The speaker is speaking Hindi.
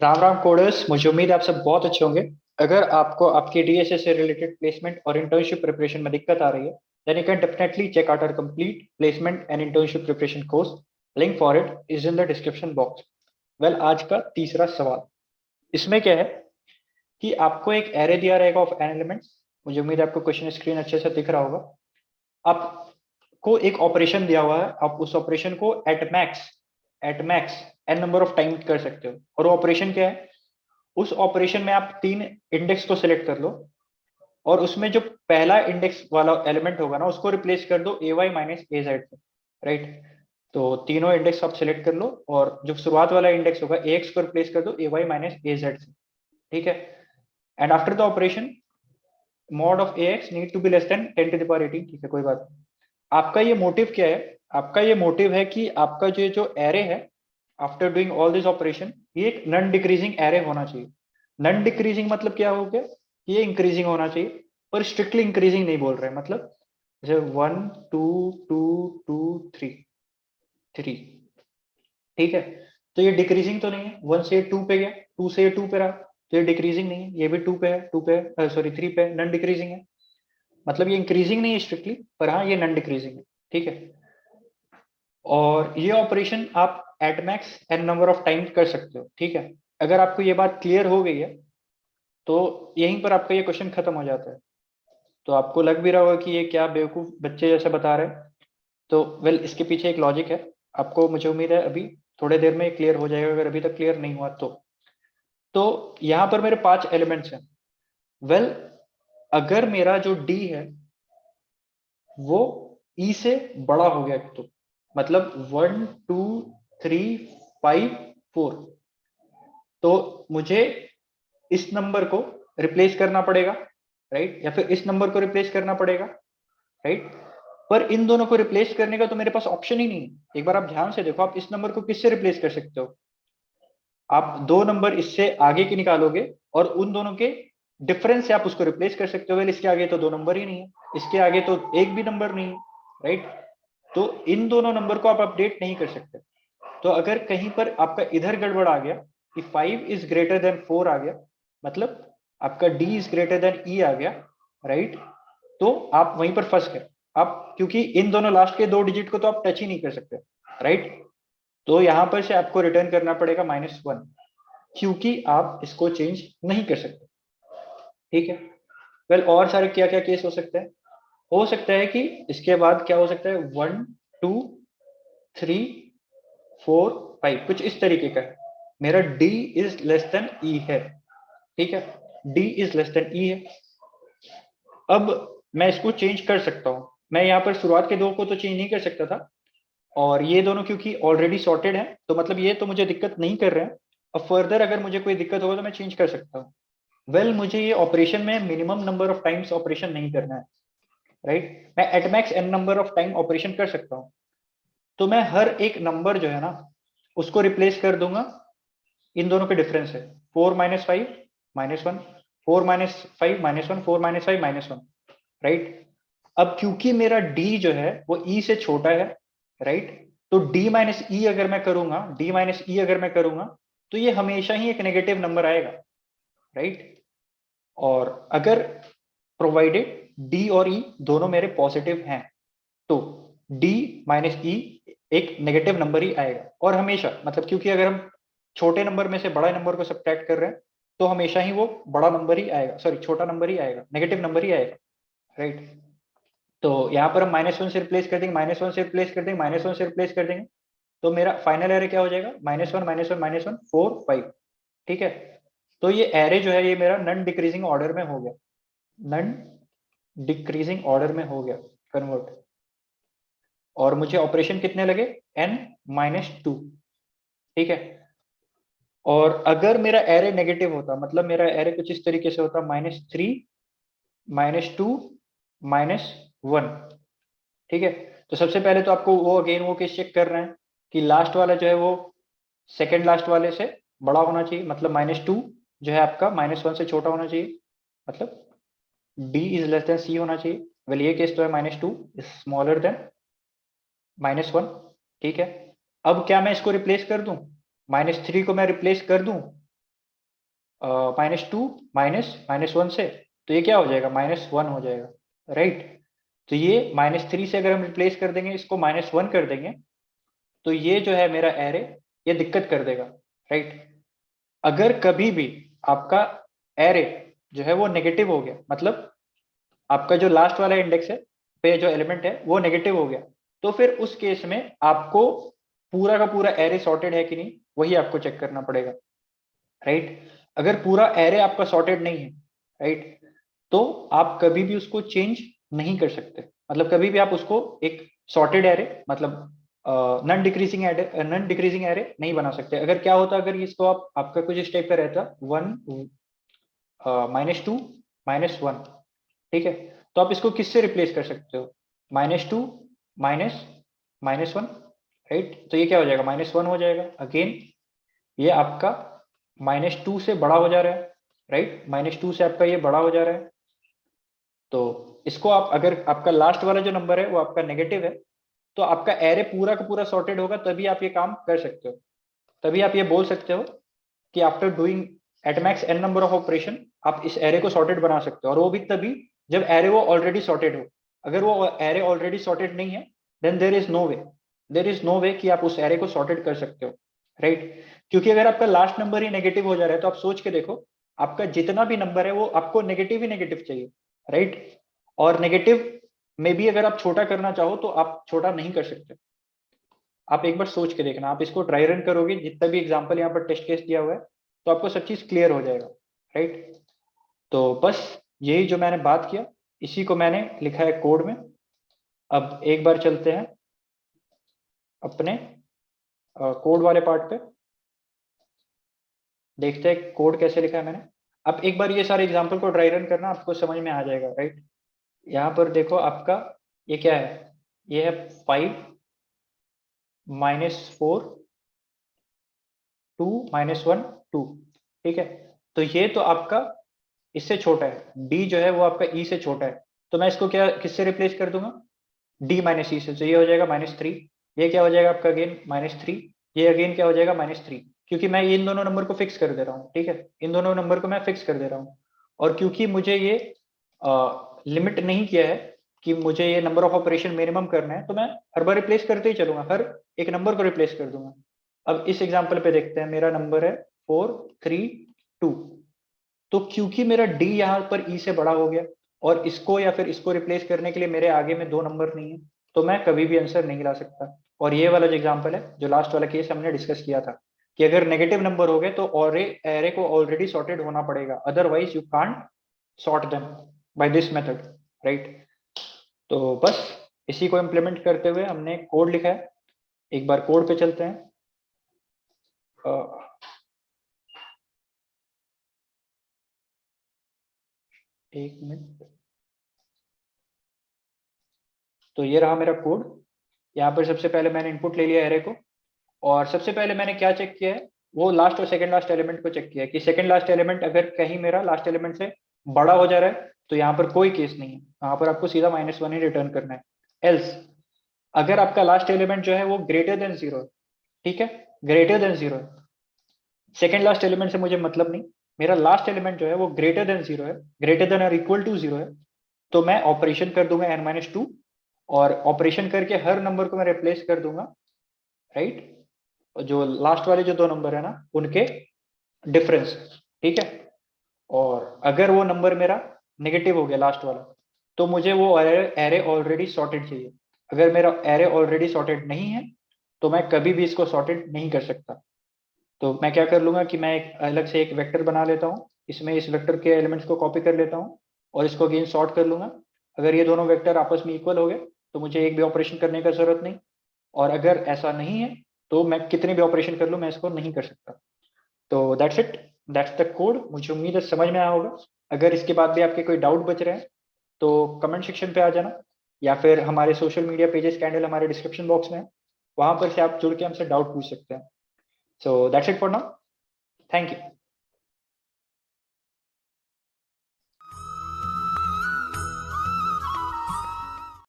राम राम कोडर्स, मुझे उम्मीद है आप सब बहुत अच्छे होंगे। अगर आपको आपके डीएसए से रिलेटेड प्लेसमेंट और इंटर्नशिप प्रिपरेशन में दिक्कत आ रही है, then you can definitely check out our complete placement and internship preparation course. Link for it is in the description box. Well, आज का तीसरा सवाल इसमें क्या है कि आपको एक एरे दिया रहेगा ऑफ एन एलिमेंट्स। मुझे उम्मीद है आपको क्वेश्चन स्क्रीन अच्छे से दिख रहा होगा। आपको एक ऑपरेशन दिया हुआ है, आप उस ऑपरेशन को at max n number of time कर सकते हो। और वो ऑपरेशन क्या है? उस ऑपरेशन में आप तीन इंडेक्स को सिलेक्ट कर लो और उसमें जो पहला इंडेक्स वाला एलिमेंट होगा ना, उसको रिप्लेस कर दो a y minus a z से। राइट? तो तीनों इंडेक्स आप सिलेक्ट कर लो और जो शुरुआत वाला इंडेक्स होगा ए एक्स को रिप्लेस कर दो a y minus a z से। ठीक है? And after the operation, mod of a x need to be less than 10⁻18। ठीक है, कोई बात नहीं। आपका ये मोटिव क्या है? आपका ये मोटिव है कि आपका जो एरे है, after doing all this operation, ये एक नॉन डिक्रीजिंग एरे होना चाहिए। नॉन डिक्रीजिंग मतलब क्या हो गया? ये इंक्रीजिंग होना चाहिए, पर स्ट्रिक्टली इंक्रीजिंग नहीं बोल रहे हैं। मतलब जैसे 1 2 2 2 3 3। ठीक है? तो ये डिक्रीजिंग तो नहीं है। 1 से 2 पे गया, 2 से 2 पे रहा, तो ये डिक्रीजिंग नहीं है। ये भी 2 पे है, 2 पे सॉरी 3 पे, नॉन डिक्रीजिंग है। मतलब ये इंक्रीजिंग नहीं है स्ट्रिक्टली, पर हाँ ये नॉन डिक्रीजिंग है। ठीक है? और ये ऑपरेशन आप at max n number of time कर सकते हो। ठीक है? अगर आपको ये बात क्लियर हो गई है तो यहीं पर आपका ये क्वेश्चन खत्म हो जाता है। तो आपको लग भी रहा होगा कि ये क्या बेवकूफ बच्चे जैसे बता रहे हैं। तो वेल, इसके पीछे एक लॉजिक है। आपको, मुझे उम्मीद है, अभी थोड़ी देर में क्लियर हो जाएगा, अगर अभी तक क्लियर नहीं हुआ तो यहाँ पर मेरे 5 एलिमेंट्स हैं। वेल, अगर मेरा जो डी है वो ई से बड़ा हो गया, तो मतलब 1 2 3 5 4, तो मुझे इस नंबर को रिप्लेस करना पड़ेगा। राइट? या फिर इस नंबर को रिप्लेस करना पड़ेगा। राइट? पर इन दोनों को रिप्लेस करने का तो मेरे पास ऑप्शन ही नहीं है। एक बार आप ध्यान से देखो, आप इस नंबर को किससे रिप्लेस कर सकते हो? आप दो नंबर इससे आगे की निकालोगे और उन दोनों के डिफरेंस से आप उसको रिप्लेस कर सकते हो। वेल, इसके आगे तो दो नंबर ही नहीं है, इसके आगे तो एक भी नंबर नहीं है। राइट? तो इन दोनों नंबर को आप अपडेट नहीं कर सकते। तो अगर कहीं पर आपका इधर गड़बड़ आ गया कि 5 इज ग्रेटर देन 4 आ गया, मतलब आपका d is greater than e आ गया। राइट? तो आप वहीं पर फंस गए। आप, क्योंकि इन दोनों लास्ट के दो डिजिट को तो आप टच ही नहीं कर सकते। राइट? तो यहां पर से आपको रिटर्न करना पड़ेगा -1, क्योंकि आप इसको चेंज नहीं कर सकते। ठीक है? वेल, और सारे क्या क्या केस हो सकते हैं? हो सकता है कि इसके बाद क्या हो सकता है, 1 2 3 4 5, कुछ इस तरीके का है। मेरा d is less than e है। ठीक है? d is less than e है। अब मैं इसको चेंज कर सकता हूं। मैं यहाँ पर शुरुआत के दो को तो चेंज नहीं कर सकता था, और ये दोनों क्योंकि ऑलरेडी सॉर्टेड है, तो मतलब ये तो मुझे दिक्कत नहीं कर रहे हैं। अब फर्दर अगर मुझे कोई दिक्कत होगा तो मैं चेंज कर सकता हूँ। वेल, मुझे ये ऑपरेशन में minimum number of times operation नहीं करना है। राइट? मैं at max n number of time operation कर सकता हूँ। तो मैं हर एक नंबर जो है ना, उसको रिप्लेस कर दूंगा इन दोनों के डिफरेंस है। 4 - 5 -1, 4 - 5 -1, 4 - 5 -1। राइट? अब क्योंकि मेरा d जो है वो e से छोटा है, राइट, तो d - e अगर मैं करूंगा तो ये हमेशा ही एक नेगेटिव नंबर आएगा। राइट? और अगर प्रोवाइडेड d और e दोनों मेरे पॉजिटिव हैं, तो d - e एक नेगेटिव नंबर ही आएगा। और हमेशा, मतलब क्योंकि अगर हम छोटे नंबर में से बड़ा नंबर को सब्ट्रैक्ट कर रहे हैं, तो हमेशा ही वो बड़ा नंबर ही आएगा, सॉरी छोटा नंबर ही आएगा, नेगेटिव नंबर ही आएगा। राइट? तो यहाँ पर हम -1 से रिप्लेस कर देंगे, -1 से रिप्लेस कर देंगे, -1 से रिप्लेस कर देंगे। तो मेरा फाइनल एरे क्या हो जाएगा? -1 - 1 - 1 4 5। ठीक है? तो ये एरे जो है ये मेरा नॉन डिक्रीजिंग ऑर्डर में हो गया। नॉन डिक्रीजिंग ऑर्डर में हो गया कन्वर्ट। और मुझे ऑपरेशन कितने लगे? n-2। ठीक है? और अगर मेरा एरे नेगेटिव होता, मतलब मेरा एरे कुछ इस तरीके से होता, -3 -2 -1। ठीक है? तो सबसे पहले तो आपको वो अगेन वो केस चेक कर रहे हैं कि लास्ट वाला जो है वो सेकंड लास्ट वाले से बड़ा होना चाहिए, मतलब -2 जो है आपका -1 से छोटा होना चाहिए, मतलब d is less than c होना चाहिए। वेल, ये केस तो है -2 इज स्मॉलर देन -1। ठीक है? अब क्या मैं इसको रिप्लेस कर दूं? -3 को मैं रिप्लेस कर दूं -2 -1 से, तो ये क्या हो जाएगा, -1 हो जाएगा, राइट। तो ये -3 से अगर हम रिप्लेस कर देंगे, इसको -1 कर देंगे, तो ये जो है मेरा एरे, ये दिक्कत कर देगा, राइट। अगर कभी भी आपका एरे जो है वो नेगेटिव हो गया, मतलब आपका जो लास्ट वाला इंडेक्स है पे जो एलिमेंट है वो नेगेटिव हो गया, तो फिर उस केस में आपको पूरा का पूरा एरे सॉर्टेड है कि नहीं, वही आपको चेक करना पड़ेगा, राइट। अगर पूरा एरे आपका सॉर्टेड नहीं है, राइट, तो आप कभी भी उसको चेंज नहीं कर सकते, मतलब कभी भी आप उसको एक सॉर्टेड एरे, मतलब नॉन डिक्रीजिंग एरे नहीं बना सकते। अगर क्या होता, अगर इसको आपका कुछ स्टेप पे रहता 1 -2 -1, ठीक है, तो आप इसको किससे रिप्लेस कर सकते हो, -2 -1, राइट। तो ये क्या हो जाएगा, -1 हो जाएगा। अगेन ये आपका -2 से बड़ा हो जा रहा है, राइट, -2 से आपका ये बड़ा हो जा रहा है। तो इसको आप, अगर आपका लास्ट वाला जो नंबर है वो आपका नेगेटिव है, तो आपका एरे पूरा का पूरा सॉर्टेड होगा, तभी आप ये काम कर सकते हो। तभी आप ये बोल सकते हो कि after doing at max n number of operation आप इस एरे को सॉर्टेड बना सकते हो, और वो भी तभी जब एरे वो ऑलरेडी सॉर्टेड हो। अगर वो एरे ऑलरेडी सॉर्टेड नहीं है, देन देर इज नो वे कि आप उस एरे को सॉर्टेड कर सकते हो, राइट। क्योंकि अगर आपका लास्ट नंबर ही नेगेटिव हो जा रहा है, तो आप सोच के देखो, आपका जितना भी नंबर है वो आपको नेगेटिव ही नेगेटिव चाहिए, राइट। और नेगेटिव में भी अगर आप छोटा करना चाहो तो आप छोटा नहीं कर सकते। आप एक बार सोच के देखना, आप इसको ड्राई रन करोगे, जितना भी एग्जांपल यहाँ पर टेस्ट केस दिया हुआ है, तो आपको सब चीज क्लियर हो जाएगा, राइट। तो बस यही जो मैंने बात किया, इसी को मैंने लिखा है कोड में। अब एक बार चलते हैं अपने कोड वाले पार्ट पे, देखते हैं कोड कैसे लिखा है मैंने। अब एक बार ये सारे एग्जाम्पल को ड्राई रन करना, आपको समझ में आ जाएगा, राइट। यहाँ पर देखो आपका ये क्या है, ये है 5 -4 2 -1 2, ठीक है। तो ये तो आपका इससे छोटा है, डी जो है वो आपका ई से छोटा है, तो मैं इसको क्या किससे रिप्लेस कर दूंगा, डी माइनस ई से, तो ये हो जाएगा -3। ये क्या हो जाएगा आपका अगेन -3, ये अगेन क्या हो जाएगा -3, क्योंकि मैं इन दोनों नंबर को फिक्स कर दे रहा हूँ, ठीक है, इन दोनों नंबर को मैं फिक्स कर दे रहा हूँ। और क्योंकि मुझे ये लिमिट नहीं किया है कि मुझे ये नंबर ऑफ ऑपरेशन मिनिमम करना है, तो मैं हर बार रिप्लेस करते ही चलूंगा, हर एक नंबर को रिप्लेस कर दूंगा। अब इस एग्जाम्पल पे देखते हैं, मेरा नंबर है 4 3 2, तो क्योंकि मेरा डी यहाँ पर ई से बड़ा हो गया, और इसको या फिर इसको रिप्लेस करने के लिए मेरे आगे में 2 नंबर नहीं है, तो मैं कभी भी आंसर नहीं ला सकता। और ये वाला जो एग्जाम्पल है, जो लास्ट वाला केस हमने डिस्कस किया था, कि अगर नेगेटिव नंबर हो गए तो एरे को ऑलरेडी सॉर्टेड होना पड़ेगा, otherwise you can't sort them by this method, right. तो बस इसी को इम्प्लीमेंट करते हुए हमने कोड लिखा है। एक बार कोड पे चलते हैं। एक मिनट, तो ये रहा मेरा कोड। यहाँ पर सबसे पहले मैंने इनपुट ले लिया एरे को, और सबसे पहले मैंने क्या चेक किया है, वो लास्ट और सेकंड लास्ट एलिमेंट को चेक किया है, कि सेकंड लास्ट एलिमेंट अगर कहीं मेरा लास्ट एलिमेंट से बड़ा हो जा रहा है, तो यहाँ पर कोई केस नहीं है, यहाँ पर आपको सीधा -1 ही रिटर्न करना है। एल्स अगर आपका लास्ट एलिमेंट जो है वो ग्रेटर देन 0 है, ठीक है, ग्रेटर देन 0 है, सेकंड लास्ट एलिमेंट से मुझे मतलब नहीं, मेरा लास्ट एलिमेंट जो है वो ग्रेटर देन 0 है, ग्रेटर देन और इक्वल टू 0 है, तो मैं ऑपरेशन कर दूंगा n-2, और ऑपरेशन करके हर नंबर को मैं रिप्लेस कर दूंगा, राइट, जो लास्ट वाले जो 2 नंबर है ना उनके डिफरेंस, ठीक है। और अगर वो नंबर मेरा नेगेटिव हो गया लास्ट वाला, तो मुझे वो एरे ऑलरेडी सॉर्टेड चाहिए। अगर मेरा एरे ऑलरेडी सॉर्टेड नहीं है, तो मैं कभी भी इसको सॉर्टेड नहीं कर सकता। तो मैं क्या कर लूंगा कि मैं एक अलग से एक वेक्टर बना लेता हूँ, इसमें इस वेक्टर के एलिमेंट्स को कॉपी कर लेता हूँ, और इसको अगेन सॉर्ट कर लूंगा। अगर ये दोनों वेक्टर आपस में इक्वल हो गए, तो मुझे एक भी ऑपरेशन करने का जरूरत नहीं, और अगर ऐसा नहीं है, तो मैं कितने भी ऑपरेशन कर लूँ, मैं इसको नहीं कर सकता। तो that's it, that's the code. मुझे उम्मीद है समझ में आया होगा। अगर इसके बाद भी आपके कोई डाउट बच रहे हैं, तो कमेंट सेक्शन पे आ जाना, या फिर हमारे सोशल मीडिया पेजेस का हैंडल हमारे डिस्क्रिप्शन बॉक्स में है, वहां पर से आप जुड़ के हमसे डाउट पूछ सकते हैं। So that's it for now, thank you.